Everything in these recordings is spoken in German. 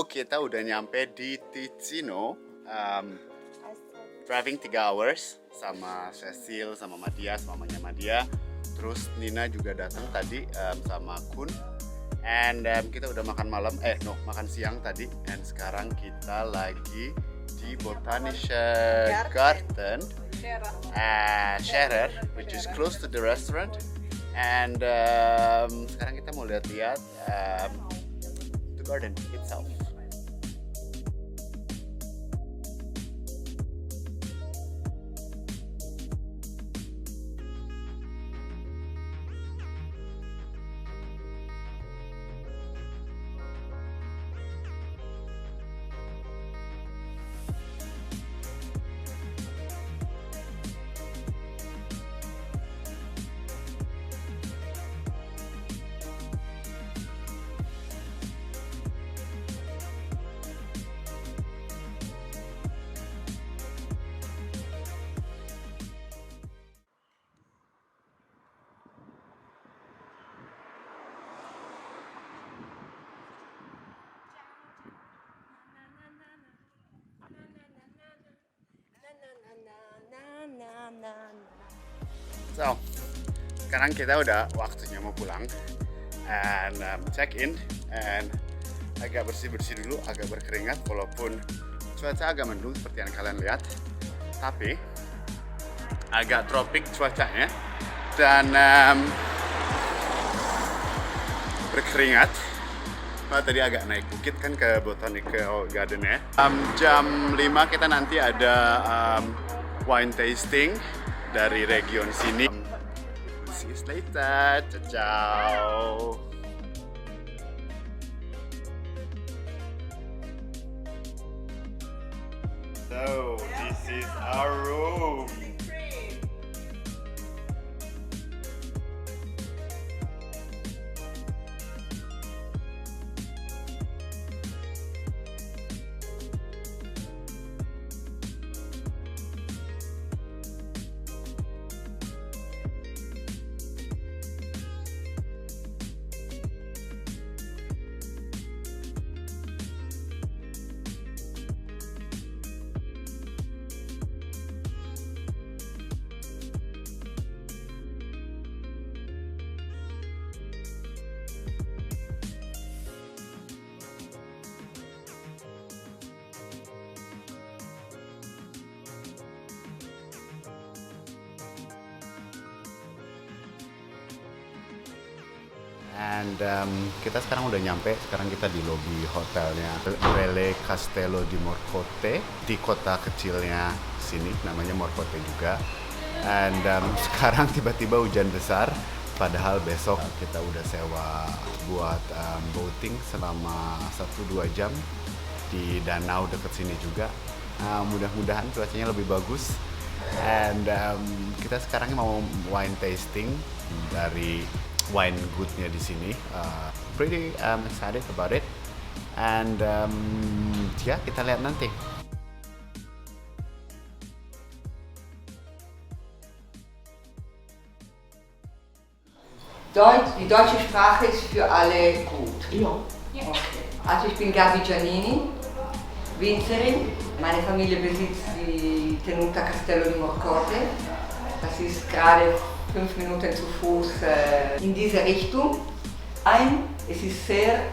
kita udah nyampe di Ticino. Driving 3 hours sama Cecille, sama Madia, sama mamanya Madia. Terus Nina juga datang tadi sama Coen. And kita udah makan malam, makan siang tadi. And sekarang kita lagi di Botanische Garten, Scherer, which is close to the restaurant. And sekarang kita mau lihat-lihat the garden itself. So, sekarang kita udah waktunya mau pulang and check in and agak bersih-bersih dulu, agak berkeringat walaupun cuaca agak mendung seperti yang kalian lihat, tapi agak tropik cuacanya dan berkeringat. Tadi agak naik bukit kan ke Botanical Garden ya. Jam 5 kita nanti ada wine tasting dari region sini. See you later. Ciao. So, this is our room. And kita sekarang udah nyampe, sekarang kita di lobi hotelnya Rele Castello di Morcote, di kota kecilnya sini, namanya Morcote juga. And sekarang tiba-tiba hujan besar, padahal besok kita udah sewa buat boating selama 1-2 jam di danau deket sini juga. Mudah-mudahan cuacanya lebih bagus. And kita sekarang mau wine tasting dari wine goodnya di sini. Pretty excited about it. And ya kita lihat nanti. Die deutsche Sprache ist für alle gut. Ja. Okay. Also ich bin Gabi Giannini, Winzerin. Meine Familie besitzt die Tenuta Castello di Morcote. Das ist gerade 5 Minuten zu Fuß in diese Richtung. Es ist sehr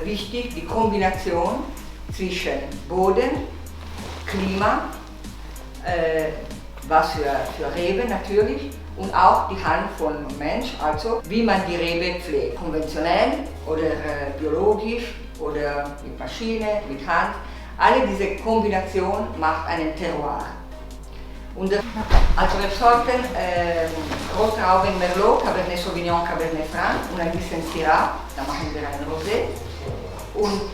wichtig die Kombination zwischen Boden, Klima, was für Reben natürlich und auch die Hand von Mensch, also wie man die Rebe pflegt. Konventionell oder biologisch oder mit Maschine, mit Hand. Alle diese Kombination macht einen Terroir. Und also Rebsorten, Rottrauben, Merlot, Cabernet Sauvignon, Cabernet Franc und ein bisschen Syrah, da machen wir ein Rosé. Und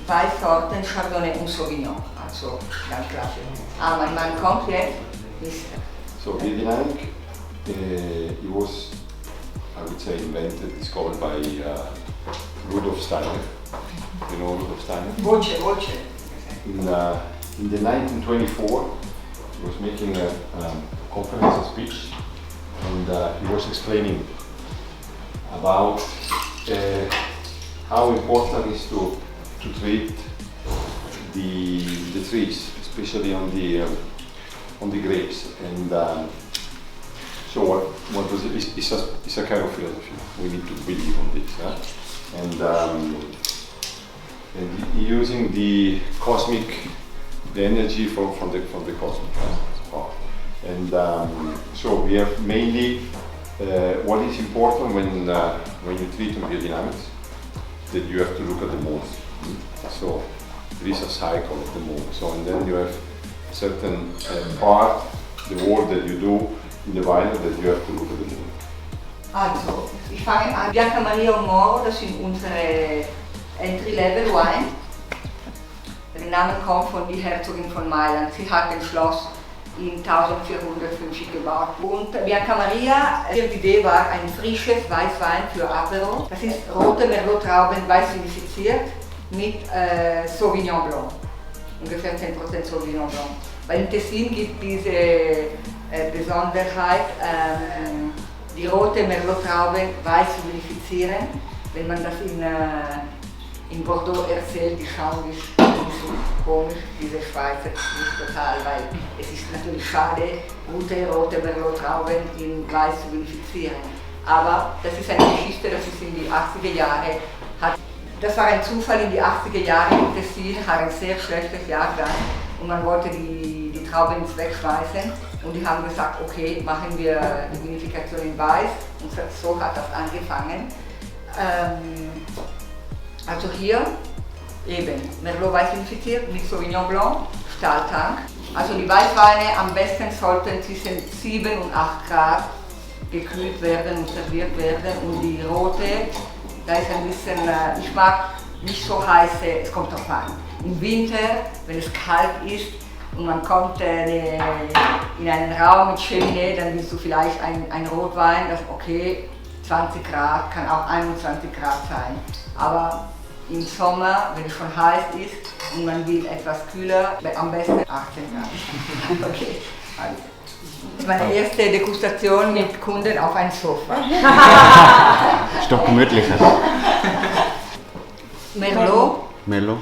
Weißsorten, Chardonnay und Sauvignon, also ganz klassisch. Mein Mann kommt jetzt. So Birdinamic, it was, I would say, discovered by Rudolf Steiner. You know Rudolf Steiner? Voce. In the 1924, he was making a conference, a speech, and he was explaining about how important it is to to treat the trees, especially on the grapes. And so what was it? It's a kind of philosophy. We need to believe on this. And using the cosmic, the energy from the cosmic. And so we have mainly what is important when you treat on biodynamics, that you have to look at the moon. So there is a cycle of the moon. So and then you have certain part, the work that you do in the vine, that you have to look at the moon. Also, ich fange an. Bianca Maria und Moro, das sind unsere Entry-Level Wine. Der Name kommt von der Herzogin von Mailand. Sie hat ein Schloss in 1450 gebaut. Und Bianca Maria, ihre Idee war ein frisches Weißwein für Apero. Das ist rote Merlot-Trauben weiß vinifiziert mit Sauvignon Blanc. Ungefähr 10% Sauvignon Blanc. Weil in Tessin gibt diese Besonderheit, die rote Merlot-Trauben weiß zu vinifizieren. Wenn man das in Bordeaux erzählt, die schauen ist komisch, diese Schweizer nicht total, weil es ist natürlich schade, gute rote Merlot-Trauben in weiß zu vinifizieren. Aber das ist eine Geschichte, das ist in die 80er Jahre. Das war ein Zufall in die 80er Jahre in Tessin, hat ein sehr schlechtes Jahr gehabt und man wollte die Trauben ins wegschmeißen. Und die haben gesagt, okay, machen wir die Vinifikation in Weiß. Und so hat das angefangen. Also hier eben Merlot weiß vinifiziert mit Sauvignon Blanc, Stahltank. Also die Weißweine am besten sollten zwischen 7 und 8 Grad gekühlt werden und serviert werden. Und die rote, da ist ein bisschen, ich mag nicht so heiße, es kommt drauf an. Im Winter, wenn es kalt ist, und man kommt in einen Raum mit Cheminée, dann willst du vielleicht ein Rotwein, das okay, 20 Grad, kann auch 21 Grad sein. Aber im Sommer, wenn es schon heiß ist und man will etwas kühler, am besten 18 Grad. Okay, also. Das ist meine erste Degustation mit Kunden auf ein Sofa. Ist doch gemütlicher. Merlot.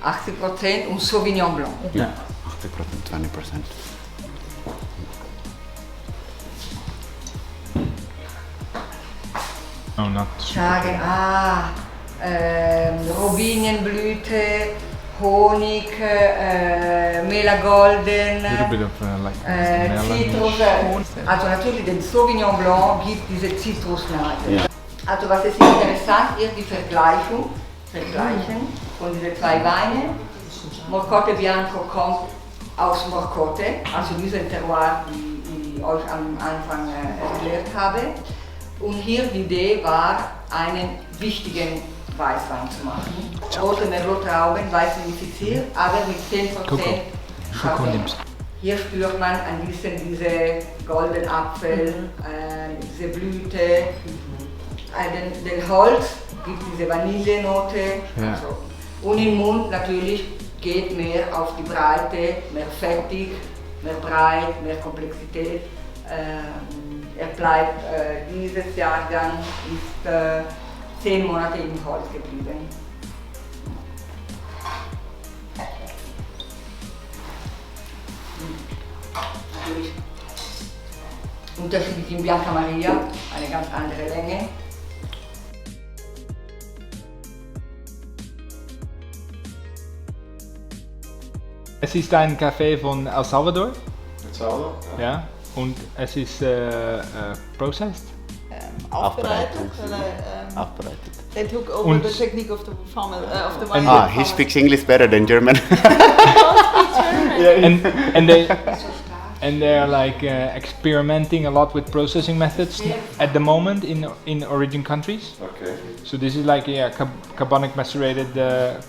80% und Sauvignon Blanc. Ja, 80%, 20%. Oh, not Sagen, Robinienblüte, Honig, Melagolden, Zitrus. Also natürlich den Sauvignon Blanc gibt diese Zitrusnase. Ja. Also was ist interessant ist die Vergleichen von diesen zwei Weinen. Morcote Bianco kommt aus Morcote, also dieser Terroir, die ich euch am Anfang erklärt habe. Und hier die Idee war, einen wichtigen Weißwein zu machen. Rote Merlot-Trauben, weiß vinifiziert, aber mit 10% Chardonnay. Hier spürt man ein bisschen diese goldenen Apfel, diese Blüte. Den Holz gibt diese Vanillenote. Ja. Also. Und im Mund natürlich geht mehr auf die Breite, mehr fettig, mehr breit, mehr Komplexität. Er bleibt dieses Jahrgang ist 10 Monate im Holz geblieben. Natürlich unterschiedlich in Bianca Maria, eine ganz andere Länge. Es ist ein Café von El Salvador. El Salvador? Ja. Und es ist processed. Aufbereitet. Aufbereitet. They took over the technique of the farmer, of the wine. Ah, he speaks English better than German. And they're like experimenting a lot with processing methods at the moment in origin countries. Okay. So this is like carbonic macerated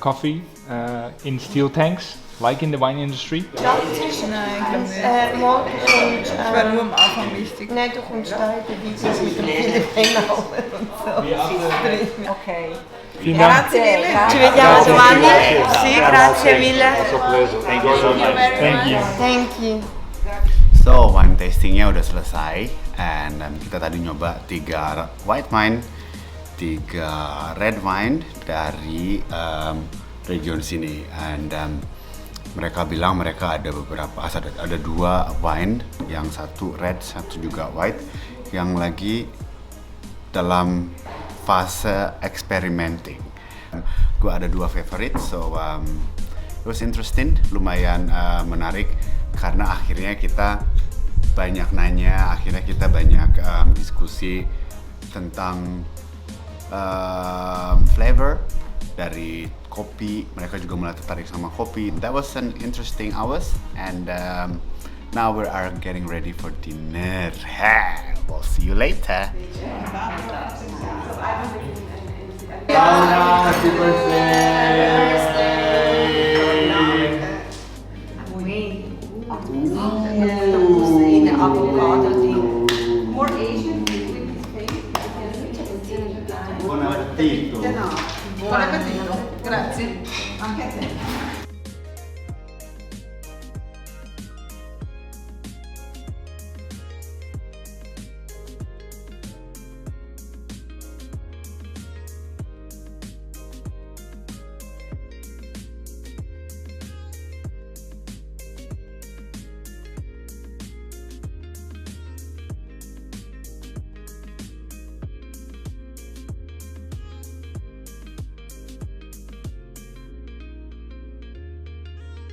coffee in steel tanks, like in the wine industry. Morgen und Das war nur am Anfang wichtig. nein, du kommst da in der Weise mit dem Philipp und so. Okay. Vielen Dank. Grazie mille. Ci vediamo domani. Sì, grazie mille. Thank you so much. Thank you. Thank you. So, wine tastingnya udah selesai, and kita tadi nyoba 3 white wine 3 red wine dari region sini, and mereka bilang mereka ada beberapa, ada 2 wine, yang satu red, satu juga white, yang lagi dalam fase experimenting. Gue ada 2 favorite, so it was interesting, lumayan menarik karena akhirnya kita banyak nanya, akhirnya kita banyak diskusi tentang flavor dari kopi. Mereka juga mulai tertarik sama kopi. That was an interesting hours, and now we are getting ready for dinner. We'll see you later. Happy birthday! In avocado thing. More Asian Buon appetito! Buon appetito, grazie. Anche a te.